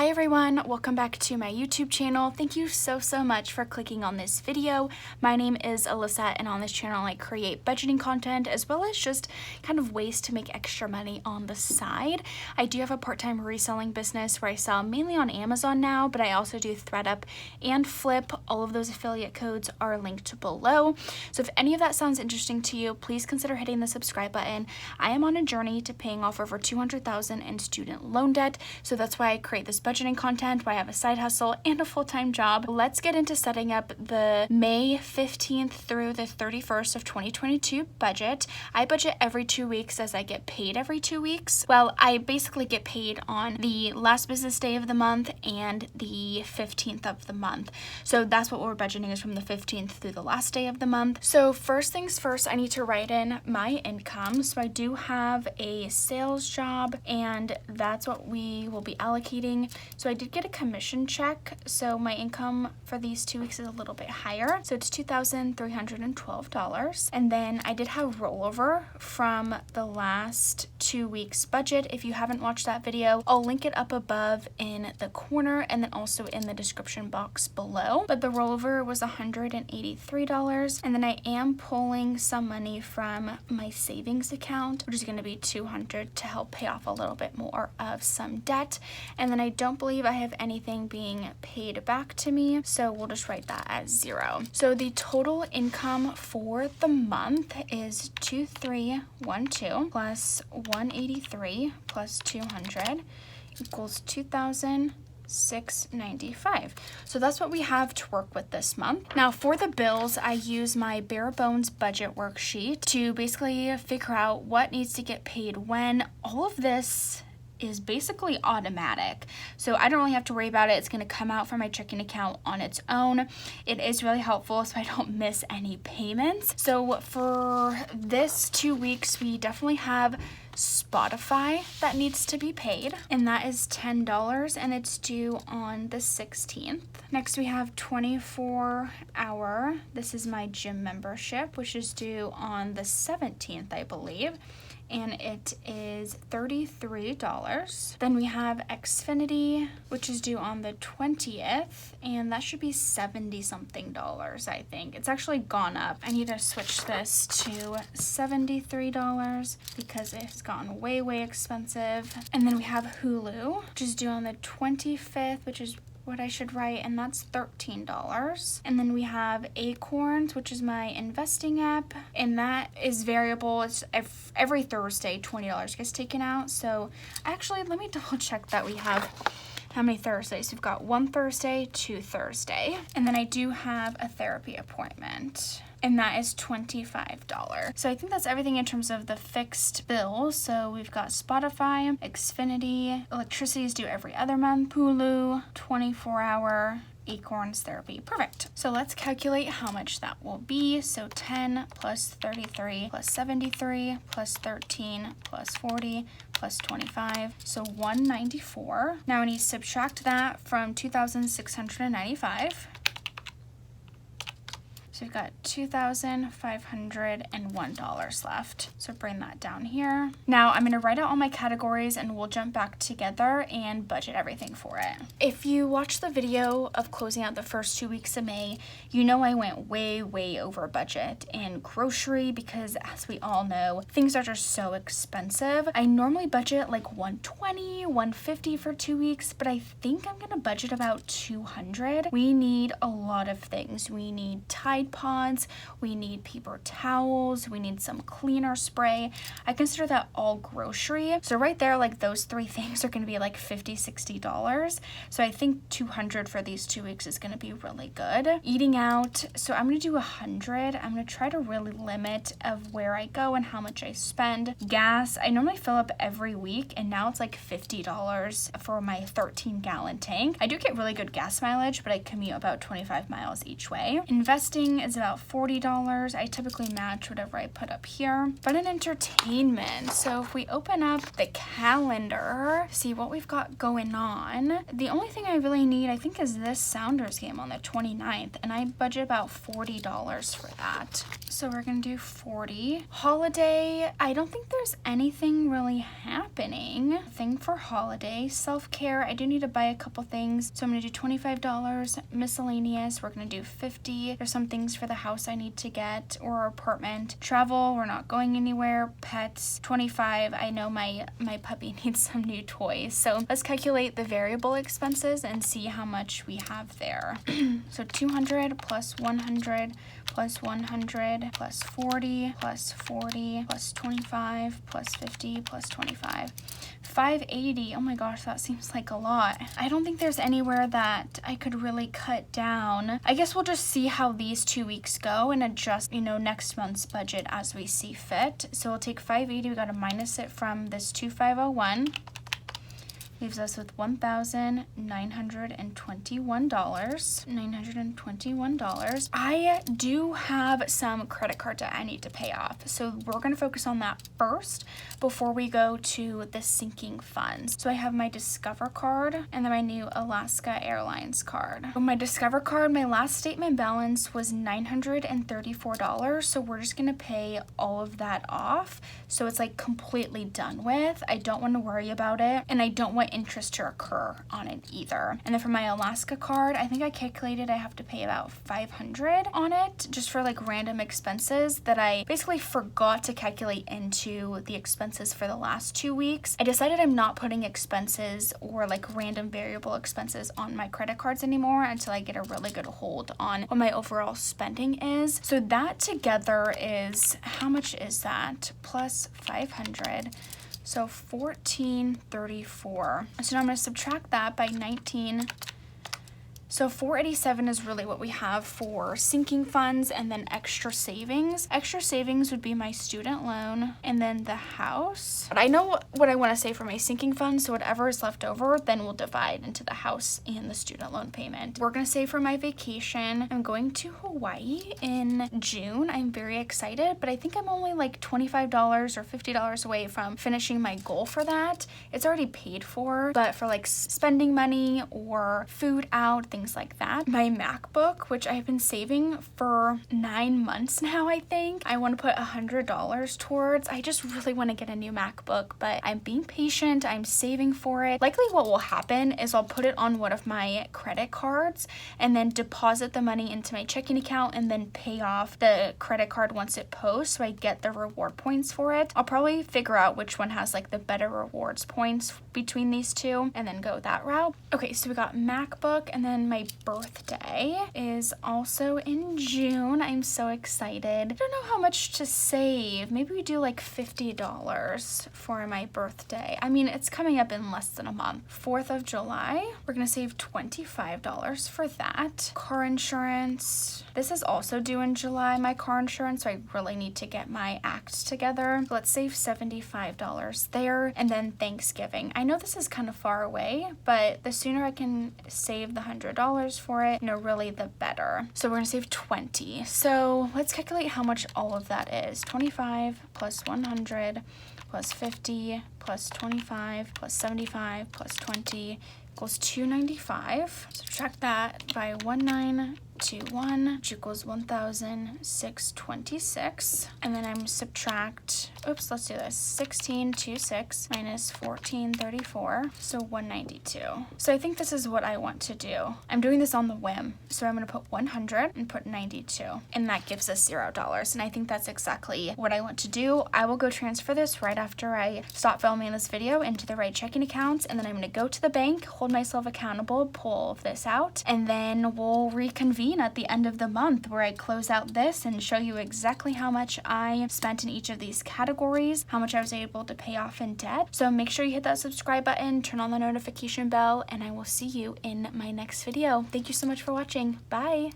Hi everyone, welcome back to my YouTube channel. Thank you so much for clicking on this video. My name is Alyssa, and on this channel I create budgeting content as well as just kind of ways to make extra money on the side. I do have a part-time reselling business where I sell mainly on Amazon now, but I also do ThreadUp and Flip. All of those affiliate codes are linked below. So if any of that sounds interesting to you, please consider hitting the subscribe button. I am on a journey to paying off over $200,000 in student loan debt, so that's why I create this budgeting content, where I have a side hustle and a full-time job. Let's get into setting up the May 15th through the 31st of 2022 budget. I budget every 2 weeks as I get paid every 2 weeks. Well, I basically get paid on the last business day of the month and the 15th of the month. So that's what we're budgeting, is from the 15th through the last day of the month. So first things first, I need to write in my income. So I do have a sales job, and that's what we will be allocating. So I did get a commission check, so my income for these 2 weeks is a little bit higher. So it's $2,312. And then I did have rollover from the last 2 weeks budget. If you haven't watched that video, I'll link it up above in the corner and then also in the description box below. But the rollover was $183. And then I am pulling some money from my savings account, which is going to be $200 to help pay off a little bit more of some debt. And then I don't believe I have anything being paid back to me, so we'll just write that as 0. So the total income for the month is 2312 plus 183 plus 200 equals $2,695. So that's what we have to work with this month. Now for the bills, I use my bare bones budget worksheet to basically figure out what needs to get paid when. All of this is basically automatic, so I don't really have to worry about it. It's going to come out from my checking account on its own. It is really helpful so I don't miss any payments. So for this 2 weeks, we definitely have Spotify that needs to be paid, and that is $10, and it's due on the 16th. Next we have 24-hour. This is my gym membership, which is due on the 17th, I believe, and it is $33. Then we have Xfinity, which is due on the 20th, and that should be $70 something, I think. It's actually gone up. I need to switch this to $73 because it's gotten way expensive. And then we have Hulu, which is due on the 25th, which is what I should write, and that's $13. And then we have Acorns, which is my investing app, and that is variable. It's every Thursday $20 gets taken out. So actually, let me double check that we have how many Thursdays. We've got 1 Thursday, 2 Thursday, and then I do have a therapy appointment, and that is $25. So I think that's everything in terms of the fixed bills. So we've got Spotify, Xfinity, electricity is due every other month, Hulu, 24-hour, Acorns, therapy. Perfect. So let's calculate how much that will be. So 10 plus 33 plus 73 plus 13 plus 40 plus 25, so 194. Now I need to subtract that from 2,695. So we've got $2,501 left. So bring that down here. Now I'm going to write out all my categories, and we'll jump back together and budget everything for it. If you watched the video of closing out the first 2 weeks of May, you know I went way over budget in grocery because, as we all know, things are just so expensive. I normally budget like $120, $150 for 2 weeks, but I think I'm going to budget about $200. We need a lot of things. We need Tide Pods, we need paper towels, we need some cleaner spray. I consider that all grocery. So right there, like those 3 things are going to be like $50, $60. So I think $200 for these 2 weeks is going to be really good. Eating out, so I'm going to do $100. I'm going to try to really limit of where I go and how much I spend. Gas, I normally fill up every week, and now it's like $50 for my 13-gallon tank. I do get really good gas mileage, but I commute about 25 miles each way. Investing, Clothing is about $40. I typically match whatever I put up here. Fun and entertainment. So if we open up the calendar, see what we've got going on. The only thing I really need, I think, is this Sounders game on the 29th, and I budget about $40 for that. So we're gonna do 40. Holiday, I don't think there's anything really happening. Thing for holiday. Self-care, I do need to buy a couple things. So I'm gonna do $25. Miscellaneous, we're gonna do 50. There's some things for the house I need to get or apartment. Travel, we're not going anywhere. Pets, 25. I know my puppy needs some new toys. So let's calculate the variable expenses and see how much we have there. So 200 plus 100 plus 100 plus 40 plus 40 plus 25 plus 50 plus 25. 580. Oh my gosh, that seems like a lot. I don't think there's anywhere that I could really cut down. I guess we'll just see how these 2 weeks go and adjust, next month's budget as we see fit. So we'll take 580. We got to minus it from this 2501. Leaves us with $1,921. I do have some credit card debt I need to pay off. So we're going to focus on that first before we go to the sinking funds. So I have my Discover card and then my new Alaska Airlines card. On my Discover card, my last statement balance was $934. So we're just going to pay all of that off. So it's like completely done with. I don't want to worry about it, and I don't want interest to occur on it either. And then for my Alaska card, I think I calculated I have to pay about $500 on it just for like random expenses that I basically forgot to calculate into the expenses for the last 2 weeks. I decided I'm not putting expenses or like random variable expenses on my credit cards anymore until I get a really good hold on what my overall spending is. So that together is, how much is that? Plus 500. So 1434. So now I'm going to subtract that by 19. So 487 is really what we have for sinking funds and then extra savings. Extra savings would be my student loan and then the house. But I know what I want to say for my sinking funds, so whatever is left over, then we'll divide into the house and the student loan payment. We're going to save for my vacation. I'm going to Hawaii in June. I'm very excited, but I think I'm only like $25 or $50 away from finishing my goal for that. It's already paid for, but for like spending money or food out, things like that. My MacBook, which I've been saving for 9 months now, I think. I want to put $100 towards. I just really want to get a new MacBook, but I'm being patient. I'm saving for it. Likely what will happen is I'll put it on one of my credit cards and then deposit the money into my checking account and then pay off the credit card once it posts so I get the reward points for it. I'll probably figure out which one has like the better rewards points between these two and then go that route. Okay, so we got MacBook, and then my birthday is also in June. I'm so excited. I don't know how much to save. Maybe we do like $50 for my birthday. I mean, it's coming up in less than a month. 4th of July, we're gonna save $25 for that. Car insurance. This is also due in July, my car insurance, so I really need to get my act together. Let's save $75 there. And then Thanksgiving. I know this is kind of far away, but the sooner I can save the $100 for it, really the better. So we're gonna save 20. So let's calculate how much all of that is. 25 plus 100 plus 50 plus 25 plus 75 plus 20 equals 295. Subtract that by 1921, which equals 1,626. And then I'm subtract, let's do this. 1626 minus 1434, so 192. So I think this is what I want to do. I'm doing this on the whim. So I'm gonna put 100 and put 92, and that gives us $0. And I think that's exactly what I want to do. I will go transfer this right after I stop filming this video into the right checking accounts, and then I'm gonna go to the bank, hold myself accountable, pull all of this out, and then we'll reconvene at the end of the month where I close out this and show you exactly how much I spent in each of these categories, how much I was able to pay off in debt. So make sure you hit that subscribe button, turn on the notification bell, and I will see you in my next video. Thank you so much for watching. Bye.